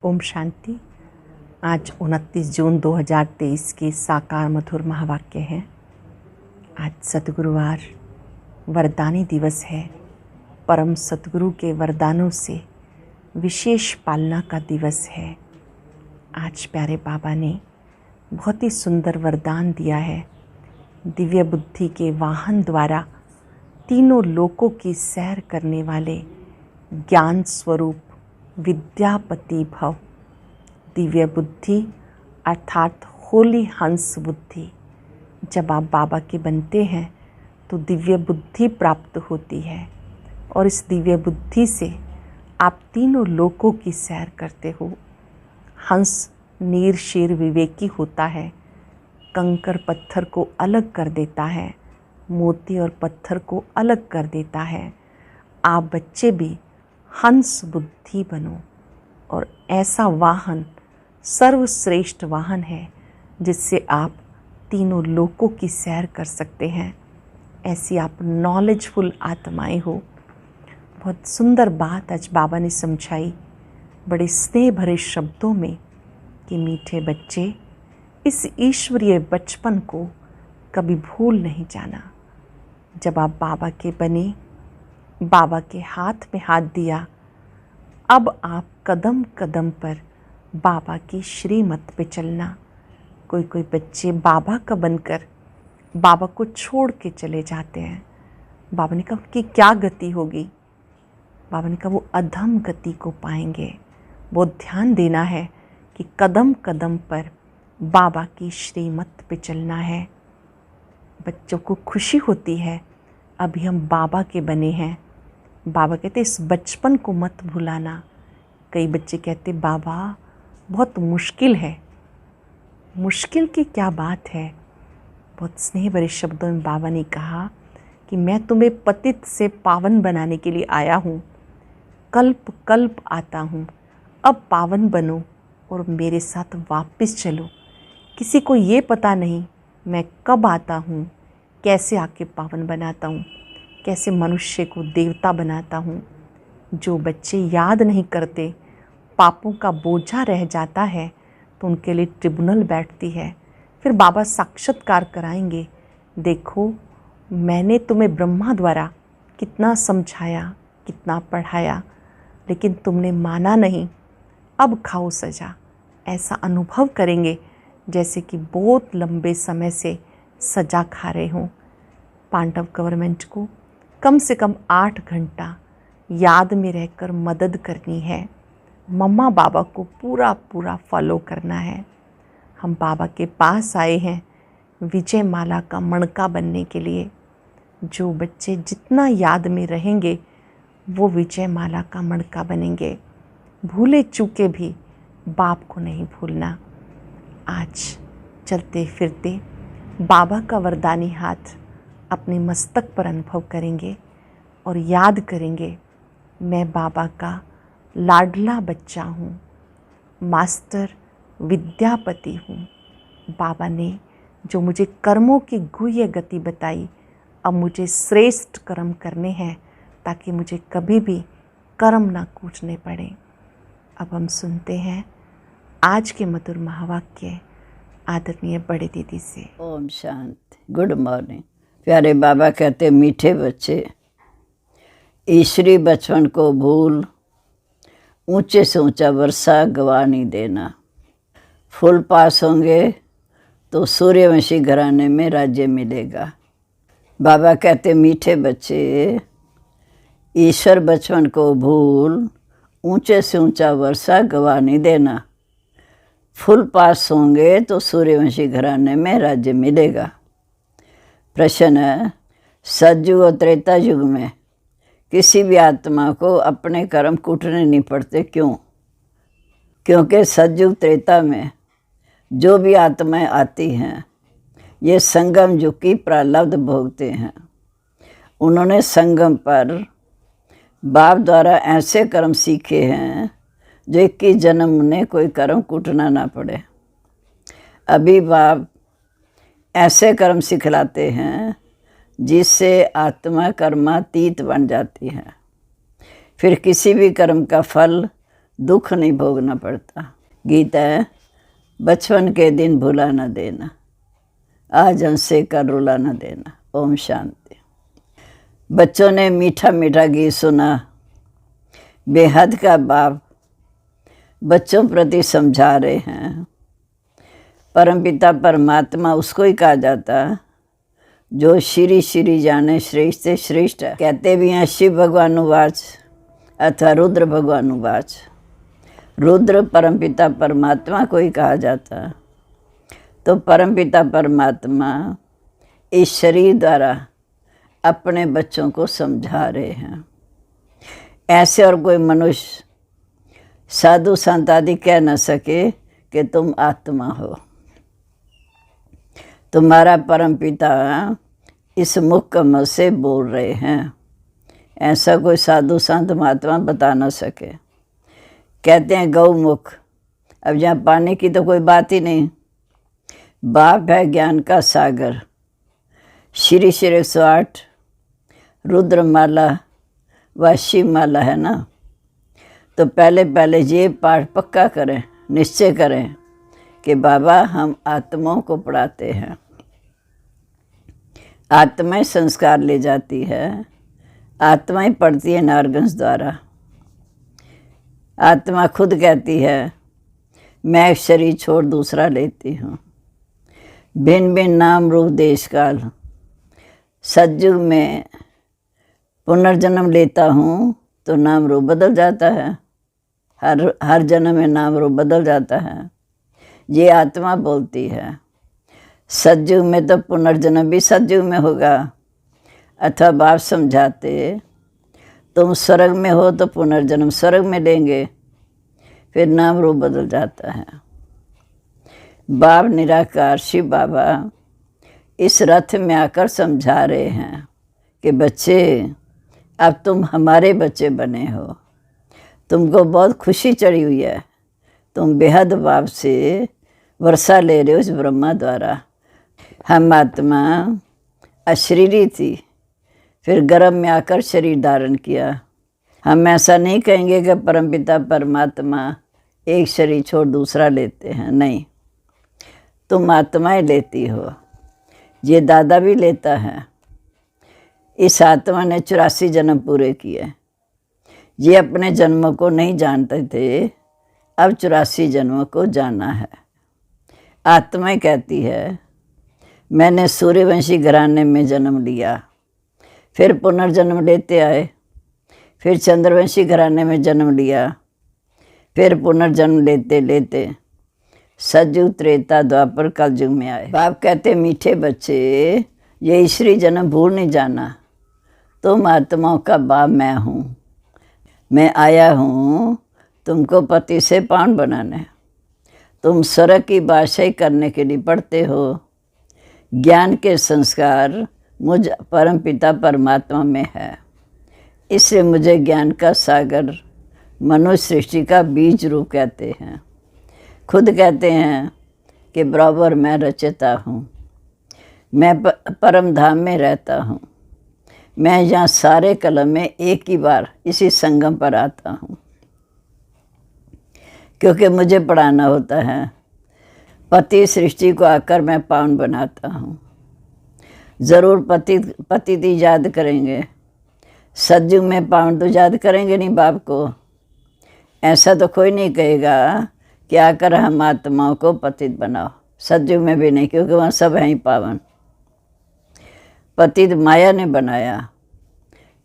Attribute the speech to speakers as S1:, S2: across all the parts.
S1: ओम शांति। आज 29 जून 2023 के साकार मधुर महावाक्य हैं। आज सतगुरुवार वरदानी दिवस है। परम सतगुरु के वरदानों से विशेष पालना का दिवस है। आज प्यारे बाबा ने बहुत ही सुंदर वरदान दिया है। दिव्य बुद्धि के वाहन द्वारा तीनों लोकों की सैर करने वाले ज्ञान स्वरूप विद्यापति भव। दिव्य बुद्धि अर्थात होली हंस बुद्धि। जब आप बाबा के बनते हैं तो दिव्य बुद्धि प्राप्त होती है और इस दिव्य बुद्धि से आप तीनों लोकों की सैर करते हो। हंस नीर शेर विवेकी होता है, कंकर पत्थर को अलग कर देता है, मोती और पत्थर को अलग कर देता है। आप बच्चे भी हंस बुद्धि बनो और ऐसा वाहन सर्वश्रेष्ठ वाहन है जिससे आप तीनों लोकों की सैर कर सकते हैं। ऐसी आप नॉलेजफुल आत्माएं हो। बहुत सुंदर बात आज बाबा ने समझाई बड़े स्नेह भरे शब्दों में कि मीठे बच्चे, इस ईश्वरीय बचपन को कभी भूल नहीं जाना। जब आप बाबा के बने, बाबा के हाथ में हाथ दिया, अब आप कदम कदम पर बाबा की श्रीमत पे चलना। कोई कोई बच्चे बाबा का बनकर बाबा को छोड़ के चले जाते हैं। बाबा ने कहा उनकी क्या गति होगी? बाबा ने कहा वो अधम गति को पाएंगे। वो ध्यान देना है कि कदम कदम पर बाबा की श्रीमत पे चलना है। बच्चों को खुशी होती है अभी हम बाबा के बने हैं। बाबा कहते इस बचपन को मत भुलाना। कई बच्चे कहते बाबा बहुत मुश्किल है। मुश्किल की क्या बात है? बहुत स्नेह भरे शब्दों में बाबा ने कहा कि मैं तुम्हें पतित से पावन बनाने के लिए आया हूँ। कल्प कल्प आता हूँ, अब पावन बनो और मेरे साथ वापस चलो। किसी को ये पता नहीं मैं कब आता हूँ, कैसे आके पावन बनाता हूँ, कैसे मनुष्य को देवता बनाता हूँ। जो बच्चे याद नहीं करते, पापों का बोझा रह जाता है तो उनके लिए ट्रिब्यूनल बैठती है। फिर बाबा साक्षात्कार कराएंगे, देखो मैंने तुम्हें ब्रह्मा द्वारा कितना समझाया, कितना पढ़ाया, लेकिन तुमने माना नहीं, अब खाओ सजा। ऐसा अनुभव करेंगे जैसे कि बहुत लंबे समय से सजा खा रहे हों। पांडव गवर्नमेंट को कम से कम 8 घंटा याद में रहकर मदद करनी है। मम्मा बाबा को पूरा पूरा फॉलो करना है। हम बाबा के पास आए हैं विजय माला का मणका बनने के लिए। जो बच्चे जितना याद में रहेंगे वो विजय माला का मणका बनेंगे। भूले चूके भी बाप को नहीं भूलना। आज चलते फिरते बाबा का वरदानी हाथ अपने मस्तक पर अनुभव करेंगे और याद करेंगे, मैं बाबा का लाडला बच्चा हूँ, मास्टर विद्यापति हूँ। बाबा ने जो मुझे कर्मों की गुह्य गति बताई, अब मुझे श्रेष्ठ कर्म करने हैं ताकि मुझे कभी भी कर्म ना कूचने पड़े। अब हम सुनते हैं आज के मधुर महावाक्य आदरणीय बड़े दीदी से।
S2: ओम शांति। Good morning. प्यारे बाबा कहते मीठे बच्चे, ईश्वरी बचपन को भूल, ऊंचे से ऊंचा वर्षा गवा नहीं देना। फुल पास होंगे तो सूर्यवंशी घराने में राज्य मिलेगा। बाबा कहते मीठे बच्चे, ईश्वर बचपन को भूल, ऊंचे से ऊंचा वर्षा गवा नहीं देना। फुल पास होंगे तो सूर्यवंशी घराने में राज्य मिलेगा। प्रश्न है, सतयुग और त्रेता युग में किसी भी आत्मा को अपने कर्म कूटने नहीं पड़ते। क्यों? क्योंकि सतयुग त्रेता में जो भी आत्माएं आती हैं ये संगम युग की प्रारब्ध भोगते हैं। उन्होंने संगम पर बाप द्वारा ऐसे कर्म सीखे हैं जो 21 जन्म में कोई कर्म कूटना ना पड़े। अभी बाप ऐसे कर्म सिखलाते हैं जिससे आत्मा कर्मातीत बन जाती है। फिर किसी भी कर्म का फल दुख नहीं भोगना पड़ता। गीता है, बचपन के दिन भुला न देना, आज हंसे का रुला न देना। ओम शांति। बच्चों ने मीठा मीठा गीत सुना। बेहद का बाप बच्चों प्रति समझा रहे हैं। परमपिता परमात्मा उसको ही कहा जाता जो श्री श्री जाने श्रेष्ठ से श्रेष्ठ है। कहते भी हैं शिव भगवानुवाच अथवा रुद्र भगवानुवाच। रुद्र परमपिता परमात्मा को ही कहा जाता। तो परमपिता परमात्मा इस शरीर द्वारा अपने बच्चों को समझा रहे हैं। ऐसे और कोई मनुष्य साधु संत आदि कह न सके कि तुम आत्मा हो। तुम्हारा परमपिता इस मुख कमल से बोल रहे हैं। ऐसा कोई साधु संत महात्मा बता न सके। कहते हैं गौमुख। अब यहाँ पानी की तो कोई बात ही नहीं। बाप है ज्ञान का सागर। श्री श्री 108 रुद्रमाला व शिवमाला है ना। तो पहले ये पाठ पक्का करें, निश्चय करें कि बाबा हम आत्माओं को पढ़ाते हैं। आत्माएं संस्कार ले जाती है, आत्माएं पढ़ती है नारगंज द्वारा। आत्मा खुद कहती है मैं एक शरीर छोड़ दूसरा लेती हूँ। भिन्न भिन्न नाम रूप देश काल। सतयुग में पुनर्जन्म लेता हूँ तो नाम रूप बदल जाता है। हर जन्म में नाम रूप बदल जाता है। ये आत्मा बोलती है। सतयुग में तो पुनर्जन्म भी सतयुग में होगा। अथवा बाप समझाते तुम स्वर्ग में हो तो पुनर्जन्म स्वर्ग में लेंगे, फिर नाम रूप बदल जाता है। बाप निराकार शिव बाबा इस रथ में आकर समझा रहे हैं कि बच्चे अब तुम हमारे बच्चे बने हो। तुमको बहुत खुशी चढ़ी हुई है। तुम बेहद बाप से वर्षा ले रहे हो इस ब्रह्मा द्वारा। हम आत्मा अशरीरी थी, फिर गर्भ में आकर शरीर धारण किया। हम ऐसा नहीं कहेंगे कि परमपिता परमात्मा एक शरीर छोड़ दूसरा लेते हैं, नहीं। तुम आत्माएं लेती हो। ये दादा भी लेता है। इस आत्मा ने 84 जन्म पूरे किए। ये अपने जन्मों को नहीं जानते थे, अब 84 जन्मों को जाना है। आत्माएं कहती है मैंने सूर्यवंशी घराने में जन्म लिया, फिर पुनर्जन्म लेते आए, फिर चंद्रवंशी घराने में जन्म लिया, फिर पुनर्जन्म लेते लेते सतयुग त्रेता द्वापर कलयुग में आए। बाप कहते मीठे बच्चे ये ईश्वरी जन्म भूल नहीं जाना। तुम आत्माओं का बाप मैं हूँ। मैं आया हूँ तुमको पति से पावन बनाने। तुम स्वर्ग की बादशाही करने के लिए पढ़ते हो। ज्ञान के संस्कार मुझ परमपिता परमात्मा में है। इसलिए मुझे ज्ञान का सागर मनुष्य सृष्टि का बीज रूप कहते हैं। खुद कहते हैं कि बराबर मैं रचता हूँ। मैं परम धाम में रहता हूँ। मैं यहाँ सारे कलम में एक ही बार इसी संगम पर आता हूँ, क्योंकि मुझे पढ़ाना होता है। पति सृष्टि को आकर मैं पावन बनाता हूँ। ज़रूर पति दी याद करेंगे। सतयुग में पावन तो याद करेंगे नहीं बाप को। ऐसा तो कोई नहीं कहेगा कि आकर हम आत्माओं को पतित बनाओ। सतयुग में भी नहीं, क्योंकि वहाँ सब हैं ही पावन। पतित माया ने बनाया।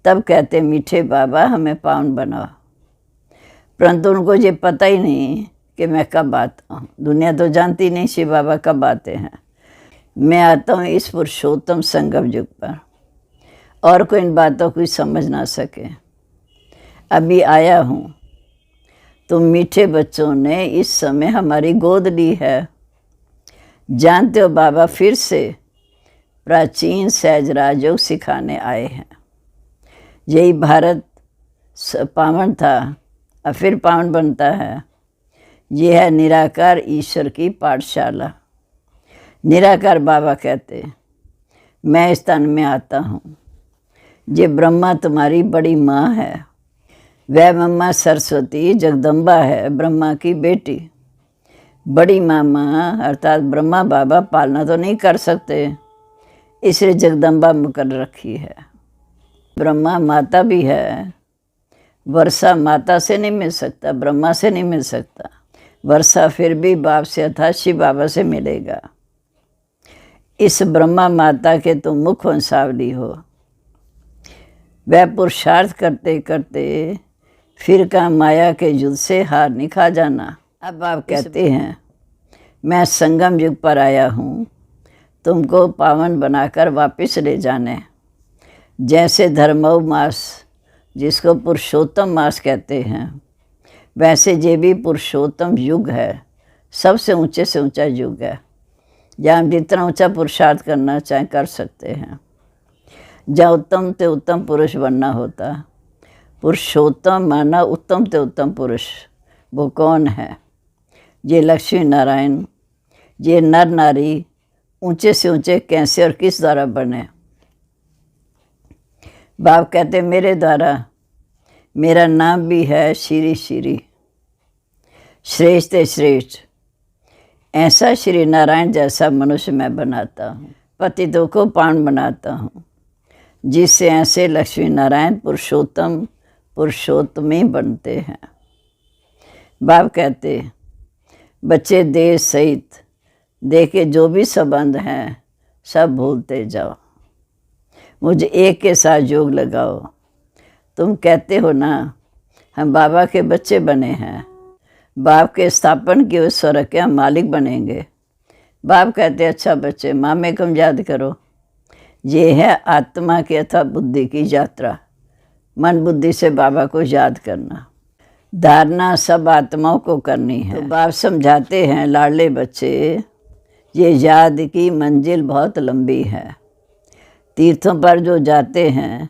S2: तब कहते मीठे बाबा हमें पावन बनाओ। परंतु उनको ये पता ही नहीं कि मैं कब आता हूँ। दुनिया तो जानती नहीं शिव बाबा कब आते हैं। मैं आता हूँ इस पुरुषोत्तम संगम युग पर, और कोई इन बातों को समझ ना सके। अभी आया हूँ। तुम मीठे बच्चों ने इस समय हमारी गोद ली है। जानते हो बाबा फिर से प्राचीन सहज राजयोग सिखाने आए हैं। यही भारत पावन था, अब फिर पावन बनता है। ये है निराकार ईश्वर की पाठशाला। निराकार बाबा कहते मैं इस तन में आता हूँ। ये ब्रह्मा तुम्हारी बड़ी माँ है। वह मम्मा सरस्वती जगदम्बा है, ब्रह्मा की बेटी। बड़ी मामा अर्थात ब्रह्मा बाबा पालना तो नहीं कर सकते, इसलिए जगदम्बा मुकर रखी है। ब्रह्मा माता भी है। वर्षा माता से नहीं मिल सकता, ब्रह्मा से नहीं मिल सकता। वर्षा फिर भी बाप से अर्थात शिव बाबा से मिलेगा। इस ब्रह्मा माता के तुम मुख वंशावली हो। वह पुरुषार्थ करते करते फिर का माया के युद्ध से हार नहीं खा जाना। अब आप कहते हैं मैं संगम युग पर आया हूँ तुमको पावन बनाकर वापस ले जाने। जैसे धर्मव मास जिसको पुरुषोत्तम मास कहते हैं, वैसे ये भी पुरुषोत्तम युग है, सबसे ऊंचे से ऊंचा युग है, जहाँ हम जितना ऊंचा पुरुषार्थ करना चाहें कर सकते हैं। जहाँ उत्तम से उत्तम पुरुष बनना होता, पुरुषोत्तम माना उत्तम से उत्तम पुरुष, वो कौन है? ये लक्ष्मी नारायण, ये नर नारी ऊंचे से ऊंचे कैसे और किस द्वारा बने? बाप कहते मेरे द्वारा, मेरा नाम भी है श्री श्री, श्रेष्ठ श्रेष्ठ। ऐसा श्री नारायण जैसा मनुष्य मैं बनाता हूँ, पतितों को पावन बनाता हूँ, जिससे ऐसे लक्ष्मी नारायण पुरुषोत्तम पुरुषोत्तमी बनते हैं। बाप कहते बच्चे देश सहित देखे जो भी संबंध हैं सब भूलते जाओ, मुझे एक के साथ योग लगाओ। तुम कहते हो ना हम बाबा के बच्चे बने हैं, बाप के स्थापन किए हुए स्वर्ग के हम मालिक बनेंगे। बाप कहते अच्छा बच्चे मामे कम याद करो। ये है आत्मा की अथवा बुद्धि की यात्रा, मन बुद्धि से बाबा को याद करना। धारणा सब आत्माओं को करनी है। तो बाप समझाते हैं लाडले बच्चे, ये याद की मंजिल बहुत लंबी है। तीर्थों पर जो जाते हैं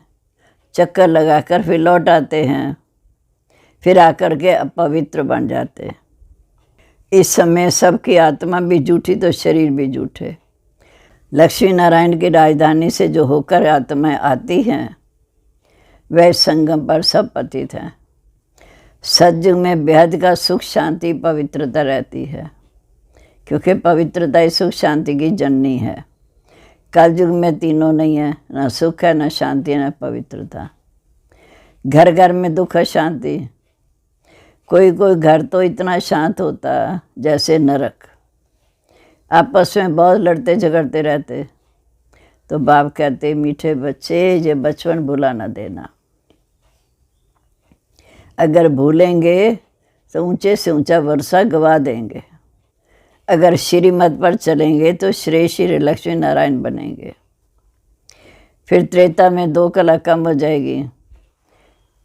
S2: चक्कर लगाकर फिर लौट आते हैं, फिर आकर के अपवित्र बन जाते हैं। इस समय सबकी आत्मा भी झूठी तो शरीर भी झूठे। लक्ष्मी नारायण की राजधानी से जो होकर आत्माएं आती हैं वह संगम पर सब पतित हैं। सतयुग में बेहद का सुख शांति पवित्रता रहती है, क्योंकि पवित्रता ही सुख शांति की जननी है। कलयुग में तीनों नहीं है, न सुख है, न शांति है, न पवित्रता। घर घर में दुख है, शांति। कोई कोई घर तो इतना शांत होता जैसे नरक, आपस में बहुत लड़ते झगड़ते रहते। तो बाप कहते मीठे बच्चे ये बचपन भुला न देना। अगर भूलेंगे तो ऊंचे से ऊंचा वर्षा गवा देंगे। अगर श्रीमत पर चलेंगे तो श्री श्री लक्ष्मी नारायण बनेंगे। फिर त्रेता में 2 कला कम हो जाएगी,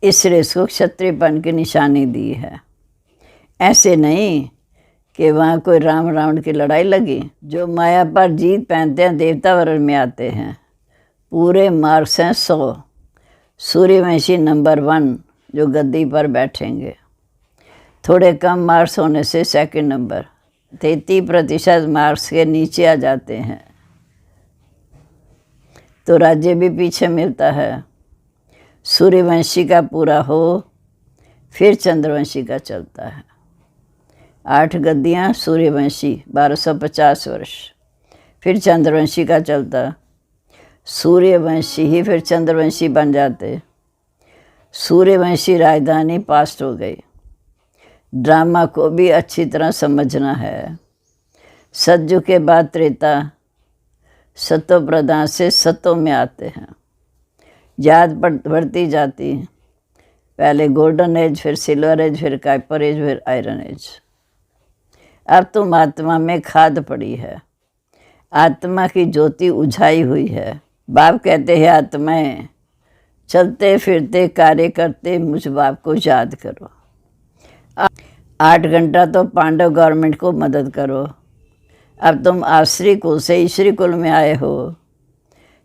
S2: इसलिए इसको क्षत्रियपन की निशानी दी है। ऐसे नहीं कि वहाँ कोई राम रावण की लड़ाई लगी। जो माया पर जीत पहनते हैं देवता वर्ण में आते हैं। पूरे मार्क्स हैं 100। सूर्यवंशी नंबर 1 जो गद्दी पर बैठेंगे। थोड़े कम मार्क्स होने से सेकंड नंबर, 33% मार्क्स के नीचे आ जाते हैं तो राज्य भी पीछे मिलता है। सूर्यवंशी का पूरा हो फिर चंद्रवंशी का चलता है। 8 गद्दियाँ सूर्यवंशी 1250 वर्ष, फिर चंद्रवंशी का चलता। सूर्यवंशी ही फिर चंद्रवंशी बन जाते। सूर्यवंशी राजधानी पास्ट हो गई। ड्रामा को भी अच्छी तरह समझना है। सतयुग के बाद त्रेता, सतो प्रधान से सतों में आते हैं। याद बढ़ती जाती, पहले गोल्डन एज, फिर सिल्वर एज, फिर काइपर एज, फिर आयरन एज। अब तुम आत्मा में खाद पड़ी है, आत्मा की ज्योति उझाई हुई है। बाप कहते हैं आत्माएं चलते फिरते कार्य करते मुझ बाप को याद करो। 8 घंटा तो पांडव गवर्नमेंट को मदद करो। अब तुम आश्री कुल से ईश्वरी कुल में आए हो।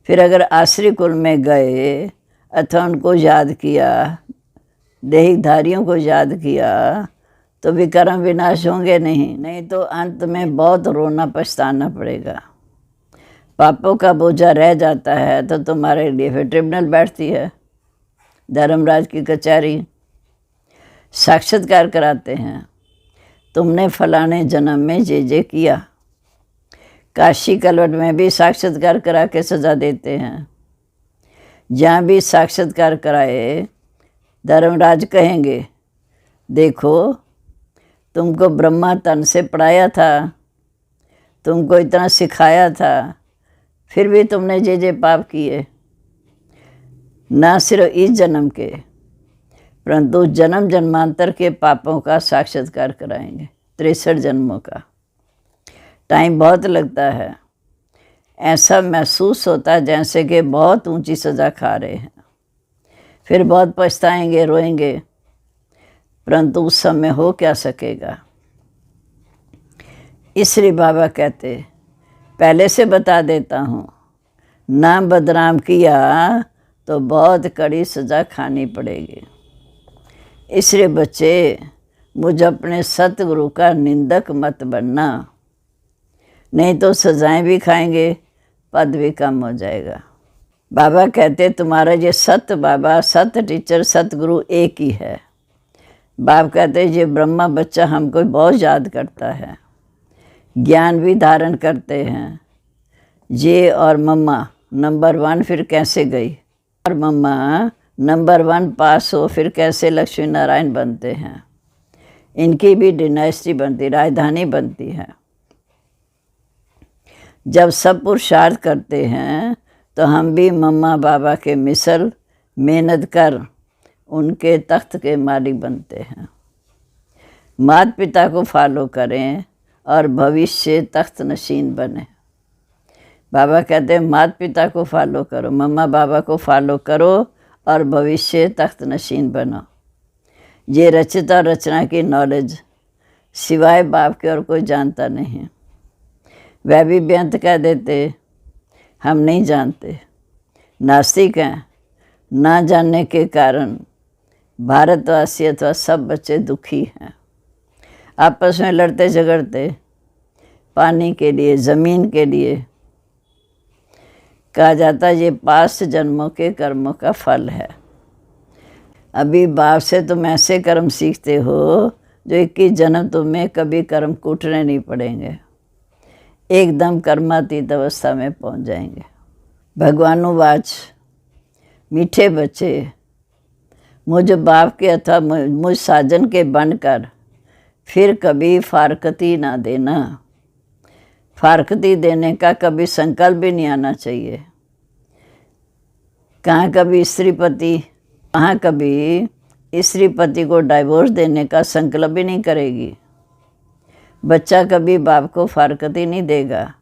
S2: फिर अगर आश्री कुल में गए अथवा उनको याद किया, देहधारियों को याद किया, तो विक्रम विनाश होंगे नहीं तो अंत में बहुत रोना पछताना पड़ेगा। पापों का बोझा रह जाता है तो तुम्हारे लिए फिर ट्रिब्यूनल बैठती है, धर्मराज की कचहरी। साक्षात्कार कराते हैं, तुमने फलाने जन्म में जे किया। काशी कलवट में भी साक्षात्कार करा के सज़ा देते हैं। जहाँ भी साक्षात्कार कराए धर्मराज कहेंगे, देखो तुमको ब्रह्मा तन से पढ़ाया था, तुमको इतना सिखाया था, फिर भी तुमने जे पाप किए। ना सिर्फ इस जन्म के परंतु जन्म जन्मांतर के पापों का साक्षात्कार कराएंगे, 63 जन्मों का। टाइम बहुत लगता है, ऐसा महसूस होता है जैसे कि बहुत ऊंची सज़ा खा रहे हैं। फिर बहुत पछताएंगे, रोएंगे, परंतु उस समय हो क्या सकेगा। इसलिए बाबा कहते पहले से बता देता हूँ, नाम बदनाम किया तो बहुत कड़ी सज़ा खानी पड़ेगी। इसलिए बच्चे मुझ अपने सतगुरु का निंदक मत बनना, नहीं तो सजाएं भी खाएंगे, पद भी कम हो जाएगा। बाबा कहते तुम्हारा ये सत बाबा, सत टीचर, सतगुरु एक ही है। बाप कहते ये ब्रह्मा बच्चा हमको बहुत याद करता है, ज्ञान भी धारण करते हैं। ये और मम्मा नंबर 1 फिर कैसे गई, और मम्मा नंबर 1 पास हो फिर कैसे लक्ष्मी नारायण बनते हैं। इनकी भी डिनास्टी बनती, राजधानी बनती है। जब सब पुरुषार्थ करते हैं तो हम भी मम्मा बाबा के मिसल मेहनत कर उनके तख्त के मालिक बनते हैं। माता पिता को फॉलो करें और भविष्य तख्त नशीन बने। बाबा कहते हैं माता पिता को फॉलो करो, मम्मा बाबा को फॉलो करो और भविष्य तख्त नशीन बनो। ये रचित और रचना की नॉलेज सिवाय बाप के और कोई जानता नहीं। वह भी बेअंत कह देते हम नहीं जानते, नास्तिक हैं। ना जानने के कारण भारतवासी अथवा सब बच्चे दुखी हैं, आपस में लड़ते झगड़ते पानी के लिए, ज़मीन के लिए। कहा जाता है ये पास्ट जन्मों के कर्मों का फल है। अभी बाप से तुम ऐसे कर्म सीखते हो जो 21 जन्म तुम्हें कभी कर्म कूटने नहीं पड़ेंगे, एकदम कर्मातीत अवस्था में पहुंच जाएंगे। भगवानुवाच, मीठे बच्चे मुझ बाप के अथवा मुझ साजन के बनकर फिर कभी फारकती ना देना। फारकती देने का कभी संकल्प भी नहीं आना चाहिए। कहाँ कभी स्त्रीपति, कहाँ कभी स्त्रीपति को डाइवोर्स देने का संकल्प भी नहीं करेगी। बच्चा कभी बाप को फारकती नहीं देगा।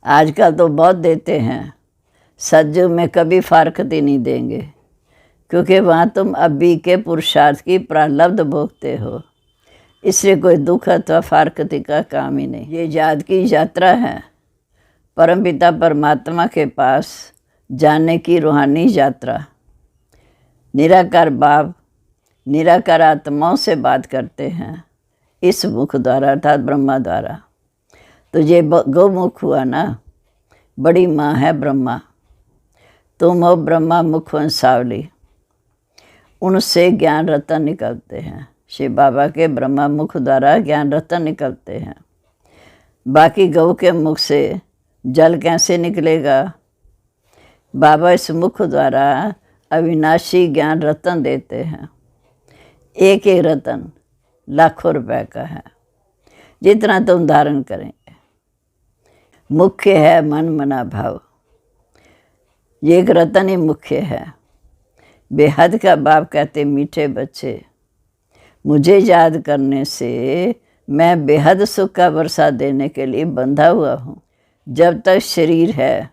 S2: आजकल तो बहुत देते हैं, सतयुग में कभी फारकती नहीं देंगे, क्योंकि वहाँ तुम अभी के पुरुषार्थ की प्रारब्ध भोगते हो। इसलिए कोई दुख अथवा फारकती का काम ही नहीं। ये याद की यात्रा है, परमपिता परमात्मा के पास जाने की रूहानी यात्रा। निराकार बाप निराकार आत्माओं से बात करते हैं इस मुख द्वारा, अर्थात ब्रह्मा द्वारा। तो ये गौमुख हुआ ना, बड़ी माँ है ब्रह्मा, तुम हो ब्रह्मा मुख वंशावली। उनसे ज्ञान रतन निकलते हैं। शिव बाबा के ब्रह्मा मुख द्वारा ज्ञान रतन निकलते हैं। बाकी गौ के मुख से जल कैसे निकलेगा? बाबा इस मुख द्वारा अविनाशी ज्ञान रतन देते हैं। एक एक रतन लाखों रुपए का है, जितना तुम धारण करेंगे। मुख्य है मन मना भाव, ये एक रतन ही मुख्य है। बेहद का बाप कहते मीठे बच्चे, मुझे याद करने से मैं बेहद सुख का वर्षा देने के लिए बंधा हुआ हूँ। जब तक शरीर है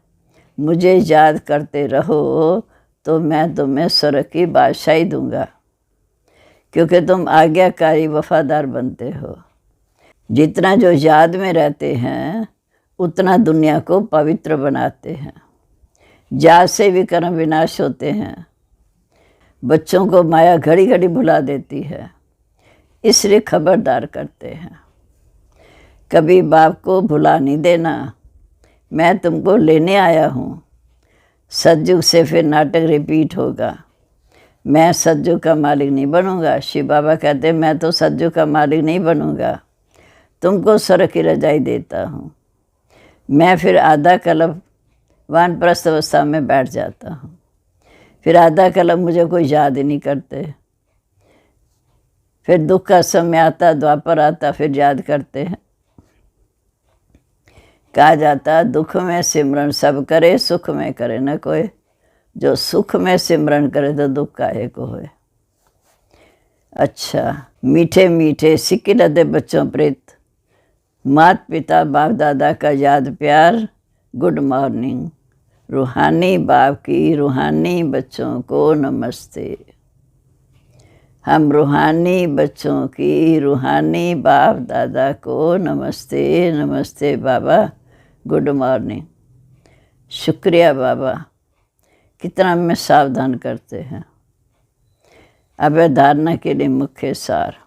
S2: मुझे याद करते रहो तो मैं तुम्हें स्वर्ग की बादशाही दूंगा, क्योंकि तुम आज्ञाकारी वफादार बनते हो। जितना जो याद में रहते हैं उतना दुनिया को पवित्र बनाते हैं। याद से भी कर्म विनाश होते हैं। बच्चों को माया घड़ी घड़ी भुला देती है, इसलिए खबरदार करते हैं। कभी बाप को भुला नहीं देना, मैं तुमको लेने आया हूँ। सतयुग से फिर नाटक रिपीट होगा। मैं सज्जू का मालिक नहीं बनूंगा। शिव बाबा कहते मैं तो सज्जू का मालिक नहीं बनूंगा, तुमको स्वर्ग की रजाई देता हूँ। मैं फिर आधा कल्प वानप्रस्थ अवस्था में बैठ जाता हूँ, फिर आधा कल्प मुझे कोई याद ही नहीं करते। फिर दुख का समय आता, द्वापर आता, फिर याद करते हैं। कहा जाता दुख में सिमरन सब करे, सुख में करे न कोई। जो सुख में सिमरन करे तो दुख काहे को होए। अच्छा, मीठे मीठे सिक्के लदे बच्चों प्रीत, मात पिता बाप दादा का याद प्यार, गुड मॉर्निंग। रूहानी बाप की रूहानी बच्चों को नमस्ते। हम रूहानी बच्चों की रूहानी बाप दादा को नमस्ते। नमस्ते बाबा, गुड मॉर्निंग। शुक्रिया बाबा, कितना हमें सावधान करते हैं। अब धारणा के लिए मुख्य सार।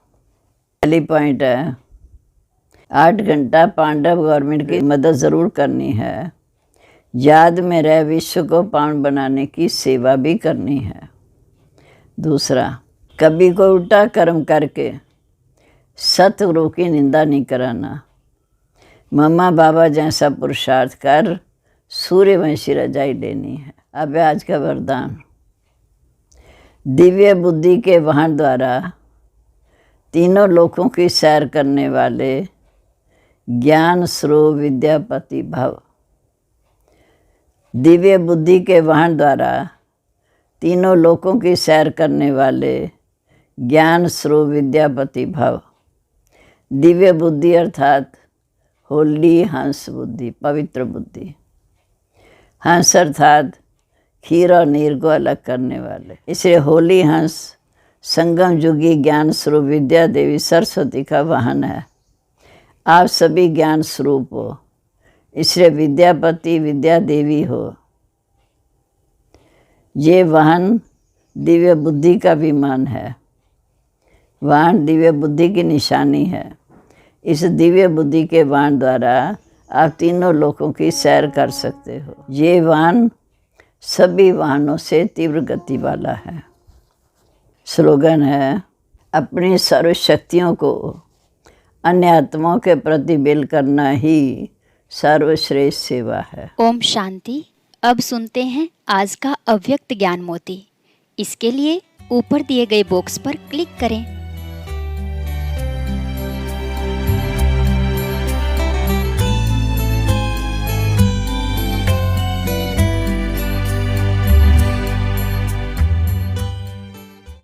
S2: पहली पॉइंट है 8 घंटा पांडव गवर्नमेंट की मदद ज़रूर करनी है। याद में रह विश्व को पावन बनाने की सेवा भी करनी है। दूसरा, कभी कोई उल्टा कर्म करके सतगुरु की निंदा नहीं कराना। मम्मा बाबा जैसा पुरुषार्थ कर सूर्यवंशी रजाई लेनी है। अब आज का वरदान। दिव्य बुद्धि के वाहन द्वारा तीनों लोकों की सैर करने वाले ज्ञान स्वरूप विद्यापति भव। दिव्य बुद्धि के वाहन द्वारा तीनों लोकों की सैर करने वाले ज्ञान स्वरूप विद्यापति भव। दिव्य बुद्धि अर्थात होली हंस बुद्धि, पवित्र बुद्धि। हंस अर्थात खीर और नीर को अलग करने वाले। इसलिए होली हंस संगम युगी ज्ञान स्वरूप विद्या देवी सरस्वती का वाहन है। आप सभी ज्ञान स्वरूप हो, इसलिए विद्यापति विद्या देवी हो। ये वाहन दिव्य बुद्धि का विमान है। वाहन दिव्य बुद्धि की निशानी है। इस दिव्य बुद्धि के वाहन द्वारा आप तीनों लोकों की सैर कर सकते हो। ये वाहन सभी वाहनों से तीव्र गति वाला है। स्लोगन है, अपनी सर्व शक्तियों को अन्य आत्माओं के प्रति बिल करना ही सर्वश्रेष्ठ सेवा है।
S3: ओम शांति। अब सुनते हैं आज का अव्यक्त ज्ञान मोती। इसके लिए ऊपर दिए गए बॉक्स पर क्लिक करें।